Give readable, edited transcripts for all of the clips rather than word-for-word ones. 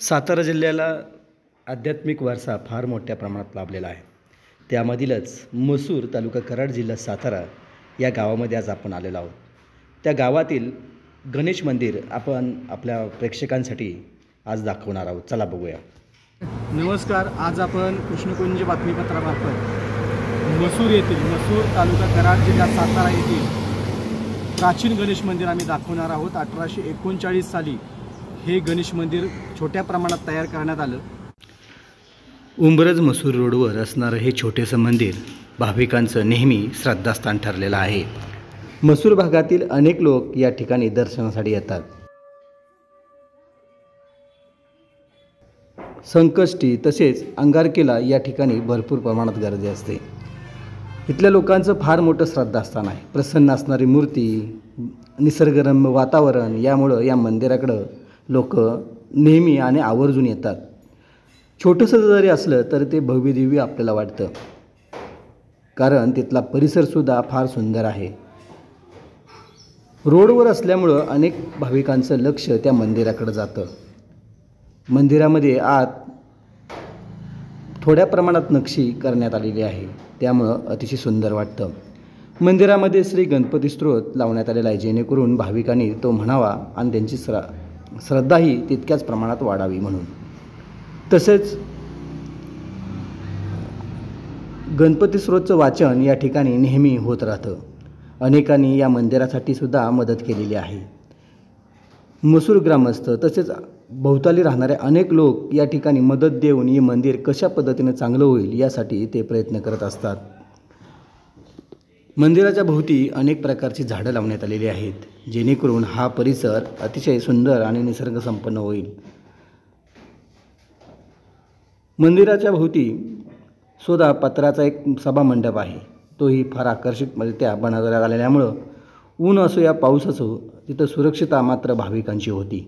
सातारा जिल्ह्याला आध्यात्मिक वारसा फार मोठ्या प्रमाणात लाभलेला आहे. त्यामधीलच मसूर तालुका कराड जिल्हा सातारा या गावामध्ये आज आपण आलेलो आहोत. त्या गावातील गणेश मंदिर आपण आपल्या प्रेक्षकांसाठी आज दाखवणार आहोत. चला बघूया. नमस्कार. आज आपण कृष्णकुंज बातमीपत्रामार्फत मसूर येथील मसूर तालुका कराड जिल्हा सातारा येथील प्राचीन गणेश मंदिर आम्ही दाखवणार आहोत. 1839 साली हे गणेश मंदिर छोट्या प्रमाणात तयार करण्यात आलं. उंब्रज मसूर रोडवर असणारं हे छोटेसं मंदिर भाविकांचं नेहमी श्रद्धास्थान ठरलेलं आहे. मसूर भागातील अनेक लोक या ठिकाणी दर्शनासाठी येतात. संकष्टी तसेच अंगारकीला या ठिकाणी भरपूर प्रमाणात गर्दी असते. इथल्या लोकांचं फार मोठं श्रद्धास्थान आहे. प्रसन्न असणारी मूर्ती, निसर्गरम्य वातावरण यामुळं या मंदिराकडं लोक नेहमी आणि आवर्जून येतात. छोटंसं जरी असलं तर ते भव्यदिव्य आपल्याला वाटतं, कारण तिथला परिसरसुद्धा फार सुंदर आहे. रोडवर असल्यामुळं अनेक भाविकांचं लक्ष त्या मंदिराकडे जातं. मंदिरामध्ये आत थोड्या प्रमाणात नक्षी करण्यात आलेली आहे, त्यामुळं अतिशय सुंदर वाटतं. मंदिरामध्ये श्री गणपती स्तोत्र लावण्यात आलेला आहे, जेणेकरून भाविकांनी तो म्हणावा आणि त्यांची श्रद्धाही तितक्याच प्रमाणात वाढावी म्हणून. तसेच गणपती स्तोत्राचं वाचन या ठिकाणी नेहमी होत राहतं. अनेकांनी या मंदिरासाठी सुद्धा मदत केलेली आहे. मसूर ग्रामस्थ तसेच भोवताली राहणारे अनेक लोक या ठिकाणी मदत देऊन हे मंदिर कशा पद्धतीने चांगलं होईल यासाठी ते प्रयत्न करत असतात. मंदिराच्या भोवती अनेक प्रकारची झाडं लावण्यात आलेली आहेत, जेणेकरून हा परिसर अतिशय सुंदर आणि निसर्गसंपन्न होईल. मंदिराच्या भोवती सुद्धा पत्राचा एक सभामंडप आहे. तोही फार आकर्षकरित्या बनवण्यात आलेल्यामुळं ऊन असो या पाऊस असो तिथं सुरक्षितता मात्र भाविकांची होती.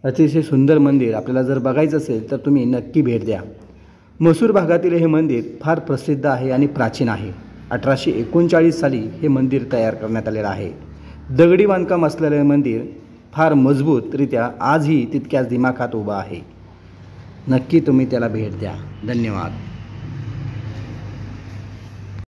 अतिशय सुंदर मंदिर आपल्याला जर बघायचं असेल तर तुम्ही नक्की भेट द्या. मसूर भागातील हे मंदिर फार प्रसिद्ध आहे आणि प्राचीन आहे. 1839 साली हे मंदिर तयार करण्यात आलेलं आहे. दगडी बांधकाम असलेले मंदिर फार मजबूतरित्या आजही तितक्याच दिमाखात उभं आहे. नक्की तुम्ही त्याला भेट द्या. धन्यवाद.